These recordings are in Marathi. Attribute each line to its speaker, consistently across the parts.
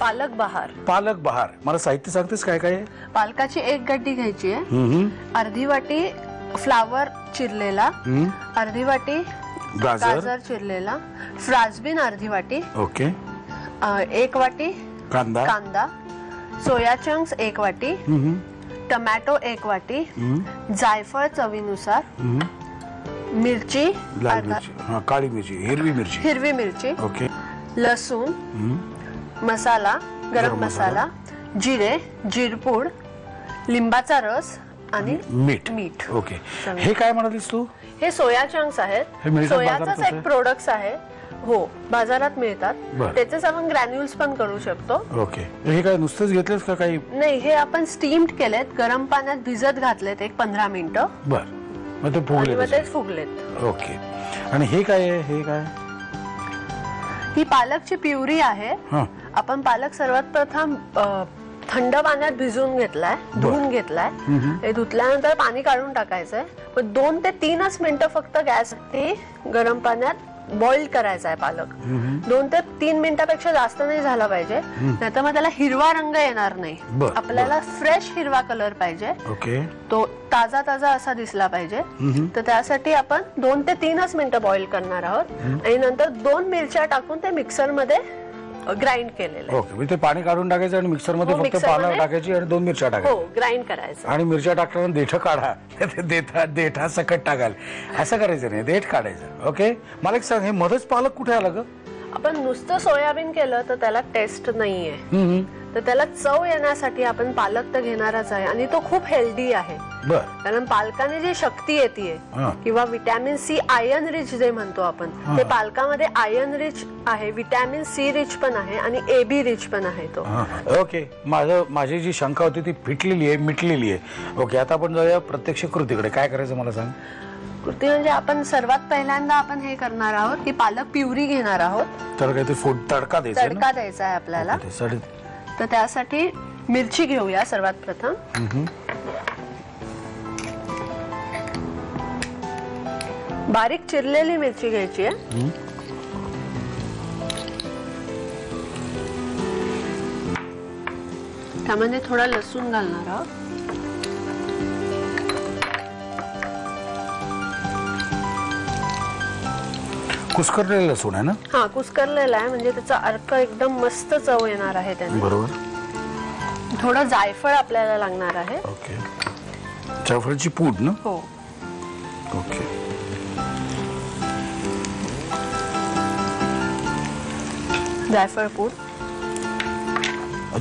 Speaker 1: पालक बहार.
Speaker 2: पालक बहार. मला साहित्य सांगतेस काय काय आहे?
Speaker 1: पालकाची 1 गड्डी घ्यायची आहे. अर्धी वाटी फ्लावर चिरलेला, अर्धी वाटी गाजर चिरलेला, फ्रासबीन अर्धी वाटी,
Speaker 2: ओके,
Speaker 1: 1 वाटी कांदा, सोया चंक्स 1 वाटी, टोमॅटो 1 वाटी, जायफळ चवीनुसार, मिरची,
Speaker 2: लाल मिरची, काळी मिरची, हिरवी मिरची, ओके,
Speaker 1: लसूण, मसाला, गरम मसाला, जिरे, जिरपूड, लिंबाचा रस आणि मीठ.
Speaker 2: ओके. हे काय म्हणालीस तू?
Speaker 1: हे सोया चंक्स आहेत. सोयाचाच एक प्रोडक्ट आहे. हो, बाजारात मिळतात. त्याचेच आपण ग्रॅन्युल्स पण करू शकतो.
Speaker 2: ओके. हे काय नुसतेच घेतलेस का काही?
Speaker 1: नाही, हे आपण स्टीम्ड केलेत, गरम पाण्यात भिजत घातलेत 1-15 मिनिटं.
Speaker 2: बर, मग ते
Speaker 1: फुगलेत.
Speaker 2: ओके. आणि हे काय आहे? हे काय?
Speaker 1: ही पालकची प्युरी आहे. आपण पालक सर्वात प्रथम थंड पाण्यात भिजवून घेतलाय, धुवून घेतलाय. हे धुतल्यानंतर पाणी काढून टाकायचंय. 2 ते 3 मिनिटं फक्त गॅस गरम पाण्यात बॉइल करायचा आहे पालक. 2 ते 3 मिनिटापेक्षा जास्त नाही झाला पाहिजे, नाहीतर मग त्याला हिरवा रंग येणार नाही. आपल्याला फ्रेश हिरवा कलर पाहिजे.
Speaker 2: ओके.
Speaker 1: तो ताजा ताजा असा दिसला पाहिजे. तर त्यासाठी आपण 2 ते 3 मिनिटं बॉइल करणार आहोत आणि नंतर 2 मिरच्या टाकून ते मिक्सर मध्ये ग्राइंड केलेलं.
Speaker 2: ओके. म्हणजे पाणी काढून टाकायचं आणि मिक्सर मध्ये फक्त पालक टाकायची आणि 2 मिरच्या टाकायच्या.
Speaker 1: हो, ग्राइंड करायचं.
Speaker 2: आणि मिरच्या टाकताना देठ काढा, देठा सकट टाकाल, असं करायचं नाही, देठ काढायचं. ओके. मला एक सांग, हे मध्येच पालक कुठे आला ग?
Speaker 1: आपण नुसतं सोयाबीन केलं तर त्याला टेस्ट नाहीये. तर त्याला चव येण्यासाठी आपण पालक तर घेणारच आहे आणि तो खूप हेल्दी आहे. कारण पालकाने जी शक्ती येते किंवा विटॅमिन सी, आयर्न रिच जे म्हणतो आपण, ते पालकामध्ये आयर्न रिच आहे, विटॅमिन सी रिच पण आहे आणि AB रिच पण आहे तो.
Speaker 2: ओके. माझी जी शंका होती ती मिटलेली आहे. ओके. आता आपण जाऊया प्रत्यक्ष कृतीकडे. काय करायचं मला सांग?
Speaker 1: कृती म्हणजे आपण सर्वात पहिल्यांदा आपण हे करणार आहोत की पालक प्युरी घेणार आहोत.
Speaker 2: तर काय ते तडका
Speaker 1: द्यायचा आहे आपल्याला. तर त्यासाठी मिरची घेऊया सर्वात प्रथम. बारीक चिरलेली मिरची घ्यायची आहे. त्यामध्ये थोडा लसूण घालणार आहोत.
Speaker 2: कुस्करलेलं लसूण आहे ना?
Speaker 1: हा, कुस्करलेला आहे, म्हणजे त्याचा अर्क एकदम मस्त चव येणार आहे त्याने.
Speaker 2: बरोबर.
Speaker 1: थोडं जायफळ आपल्याला लागणार आहे.
Speaker 2: ओके. जायफळची पूड ना?
Speaker 1: हो.
Speaker 2: ओके.
Speaker 1: जायफळ पूड,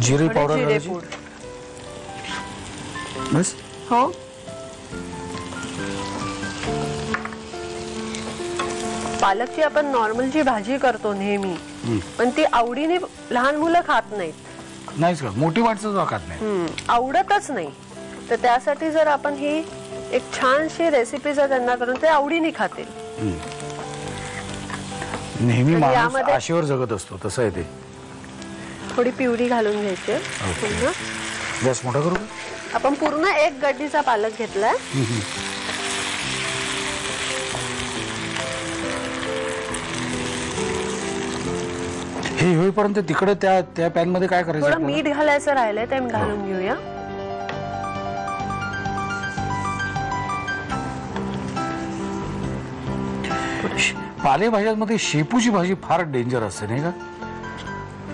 Speaker 2: जिरे पावडर, बस.
Speaker 1: हो. पालकची आपण नॉर्मल जी भाजी करतो नेहमी, पण ती आवडीने लहान मुलं खात नाहीत.
Speaker 2: का? मोठी माणसं खात नाही,
Speaker 1: आवडतच नाही. तर त्यासाठी जर आपण ही एक छानशी रेसिपी जर त्यांना करून ते आवडीने खातील.
Speaker 2: नेहमी माणूस आशेवर जगत असतो, तसं आहे ते.
Speaker 1: थोडी प्युरी घालून घ्यायची.
Speaker 2: गॅस मोठा करू.
Speaker 1: आपण पूर्ण 1 गड्डीचा पालक घेतलाय.
Speaker 2: हे होईपर्यंत तिकडे त्या पॅन मध्ये काय करायचं?
Speaker 1: थोडं मीठ घालायचं राहिलंय, ते घालून घेऊया.
Speaker 2: पालेभाज्यांमध्ये शेपूची भाजी फार डेंजर असते नाही का?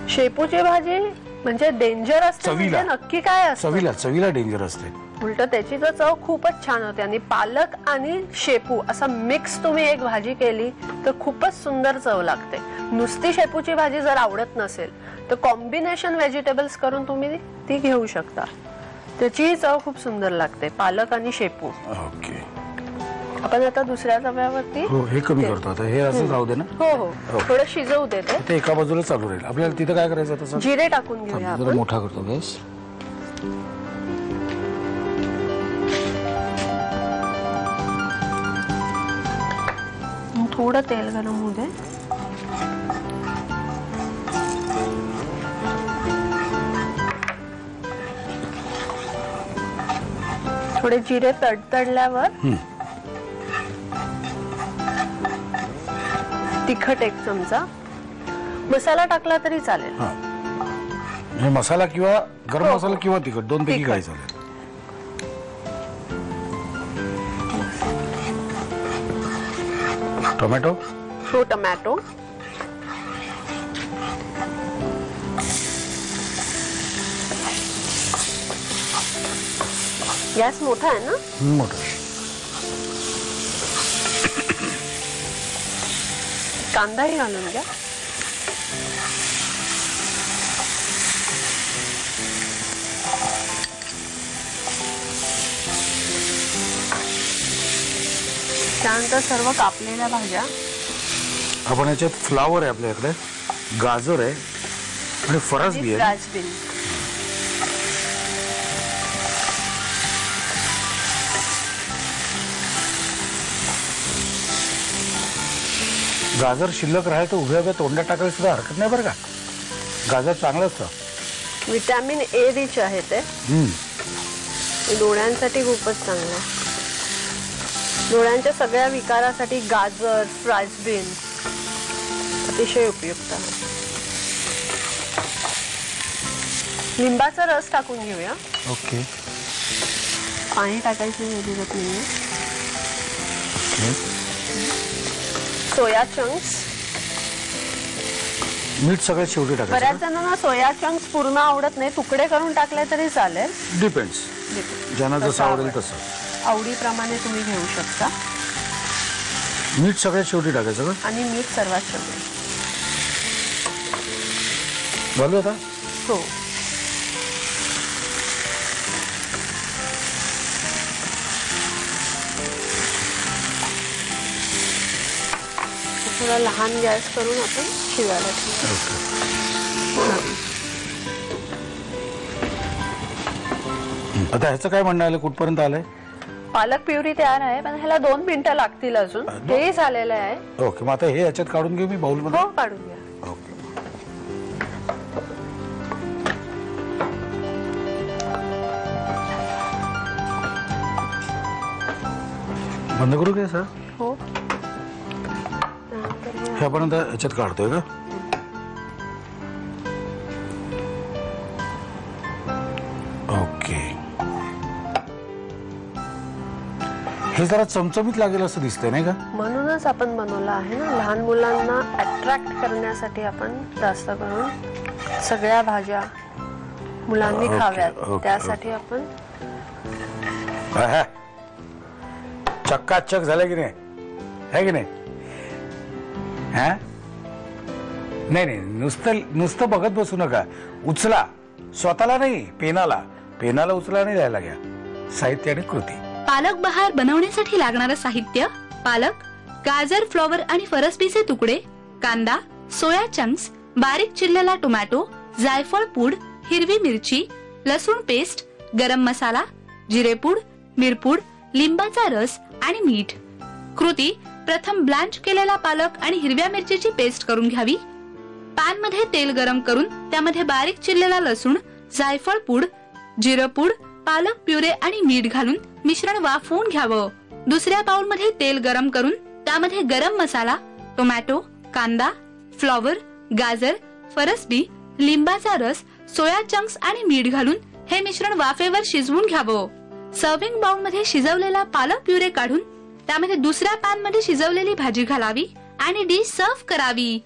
Speaker 1: शेपूची भाजी म्हणजे डेंजर असते म्हणजे नक्की काय असतं?
Speaker 2: चवीला डेंजर असते.
Speaker 1: उलट त्याची तर चव खूपच छान होते. आणि पालक आणि शेपू असा मिक्स तुम्ही एक भाजी केली तर खूपच सुंदर चव लागते. नुसती शेपूची भाजी जर आवडत नसेल तर कॉम्बिनेशन व्हेजिटेबल्स करून तुम्ही ती घेऊ शकता. त्याची चव खूप सुंदर लागते, पालक आणि शेपू.
Speaker 2: ओके.
Speaker 1: आपण आता दुसऱ्या तव्यावरती
Speaker 2: हे कमी करतो. आता हे असंच राहू दे ना?
Speaker 1: हो, थोडं शिजवू देते.
Speaker 2: ते एका बाजूला चालू राहील. आपल्याला तिथं काय करायचं? तसं
Speaker 1: जिरे टाकून घेऊया आपण.
Speaker 2: जरा मोठा करतो गॅस.
Speaker 1: थोडं तेल गरम होऊ दे. थोडे जिरे तडतडल्यावर तिखट 1 चमचा, मसाला टाकला तरी चालेल.
Speaker 2: हे मसाला किंवा गरम मसाला किंवा तिखट दोन पैकी काय चालेल. टोमॅटो.
Speaker 1: हो टोमॅटो. गॅस मोठा आहे ना.
Speaker 2: मोठा.
Speaker 1: कांदाही घालून घ्या. त्यानंतर सर्व कापलेल्या भाज्या.
Speaker 2: आपण याच्यात फ्लावर आहे आपल्याकडे, गाजर आहे आणि फरसबी आहे.
Speaker 1: फ्रासबीन.
Speaker 2: गाजर शिल्लक राहील तर उभ्या उभ्या तोंडात टाकायला सुद्धा हरकत नाही बरं का. गाजर चांगलं असतं.
Speaker 1: विटॅमिन ए रिच आहे ते. डोळ्यांसाठी खूपच चांगलं आहे. डोळ्यांच्या सगळ्या विकारासाठी गाजर फ्रासबीन अतिशय उपयुक्त आहे. लिंबाचा रस टाकून घेऊया.
Speaker 2: ओके.
Speaker 1: पाणी टाकायची जरूरत नाहीये. Soya chunks.
Speaker 2: मीठ सगळ्यात शेवटी टाकायचं.
Speaker 1: बऱ्याच जणांना सोया चंक्स पूर्ण आवडत नाही, तुकडे करून टाकले तरी चालेल.
Speaker 2: डिपेंड्स, ज्यांना जसं आवडेल तसं
Speaker 1: आवडीप्रमाणे तुम्ही घेऊ शकता.
Speaker 2: मीठ सगळ्यात शेवटी टाकायचं का.
Speaker 1: आणि मीठ सर्वात शेवटी.
Speaker 2: झालं आता.
Speaker 1: हो. थोडा लहान गॅस करून आपण शिजायला ठेवूया.
Speaker 2: आता ह्याचं काय म्हणणं आलं, कुठपर्यंत आलंय.
Speaker 1: पालक प्युरी तयार आहे, पण ह्याला 2 मिनिटं लागतील अजून. हेही झालेलं आहे.
Speaker 2: ओके. मग आता हे ह्याच्यात काढून घेऊ मी बाउलमध्ये.
Speaker 1: हो काढून घ्या.
Speaker 2: ओके. बंद करू का सर.
Speaker 1: हो.
Speaker 2: हे आपण आता ह्याच्यात काढतोय का. ओके. हे जरा चमचमीत लागेल असं दिसतंय नाही का.
Speaker 1: म्हणूनच आपण बनवलं आहे ना, लहान मुलांना अट्रॅक्ट करण्यासाठी आपण जास्त करून सगळ्या भाज्या मुलांनी खाव्यात. त्यासाठी आपण
Speaker 2: चक्काचक झालं की नाही, है की नाही. हा नाही नाही, नुसतं बघत बसू नका. उचला, स्वतःला नाही पेनाला उचला आणि द्यायला घ्या. साहित्य आणि कृती.
Speaker 3: पालक बहार बनवण्यासाठी लागणारं साहित्य: पालक, गाजर, फ्लॉवर आणि फरसबीचे तुकडे, कांदा, सोया चंक्स, बारीक चिरलेला टोमॅटो, जायफळ पूड, हिरवी मिरची, लसूण पेस्ट, गरम मसाला, जिरेपूड, मिरपूड, लिंबाचा रस आणि मीठ. कृती: प्रथम ब्लँच केलेला पालक आणि हिरव्या मिरचीची पेस्ट करून घ्यावी. पॅन मध्ये तेल गरम करून त्यामध्ये बारीक चिरलेला लसूण, जायफळ पूड, जिरेपूड, पालक प्युरे आणि मीठ घालून मिश्रण वाफवून घ्यावं. दुसऱ्या बाउल मध्ये तेल गरम करून त्यामध्ये गरम मसाला, टोमॅटो, कांदा, फ्लॉवर, गाजर, फरसबी, लिंबाचा रस, सोया चंक्स आणि मीठ घालून हे मिश्रण वाफेवर शिजवून घ्यावं. सर्व्हिंग बाउल मध्ये शिजवलेला पालक प्युरे काढून त्यामध्ये दुसऱ्या पॅन मध्ये शिजवलेली भाजी घालावी आणि डिश सर्व्ह करावी.